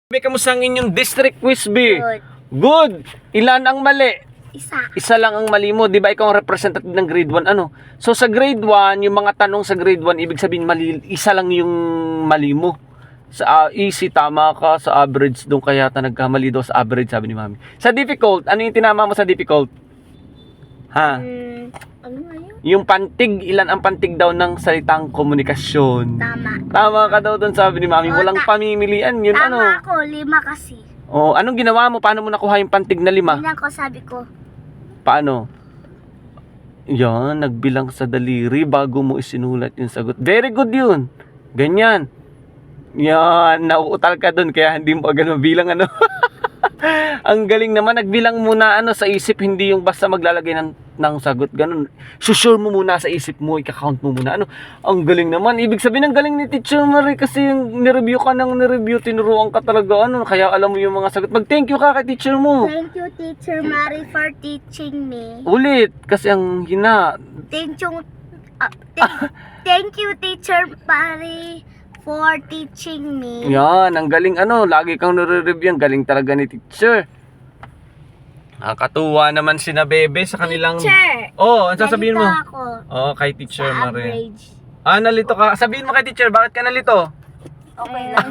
Kamusta ang inyong district quiz, B? Good. Good! Ilan ang mali? Isa. Isa lang ang mali mo, di ba ikaw ang representative ng grade 1, ano? So sa grade 1, yung mga tanong sa grade 1, ibig sabihin mali, isa lang yung mali mo. Sa easy, tama ka. Sa average, doon kaya nagkamali daw sa average, sabi ni Mami. Sa difficult, ano yung tinama mo sa difficult? Ha? Ano nga yun? Yung pantig, ilan ang pantig daw ng salitang komunikasyon? Tama. Tama ka daw doon, sabi ni Mami. Oo, Walang pamimilian, yun Tama ano? ako, 5 kasi. Oh, anong ginawa mo? Paano mo nakuha yung pantig na 5? Tingnan ko, sabi ko. Paano? Yan, nagbilang sa daliri bago mo isinulat yung sagot. Very good yun. Ganyan. Yan, nauutal ka dun kaya hindi mo agad mabilang ano. Ang galing naman, nagbilang muna ano sa isip, hindi yung basta maglalagay ng sagot. Ganun. Susure mo muna sa isip mo, i-count mo muna. Ano? Ang galing naman. Ibig sabihin, ang galing ni Teacher Marie kasi yung nireview ka ng nireview, tinuruan ka talaga. Ano? Kaya alam mo yung mga sagot. Mag-thank you ka kay Teacher mo. Thank you, Teacher Marie, for teaching me. Ulit, kasi ang hina. Thank you, thank you, Teacher Marie, for teaching me. Yan, ang galing ano, lagi kang nire-review, ang galing talaga ni Teacher. Nakakatuwa naman si na Bebe sa kanilang... Teacher! Oh, ang sasabihin mo? Nalito ako Oh, kay Teacher sa Marie. average. Ah, nalito ka. Sabihin mo kay Teacher, bakit ka nalito? Okay lang.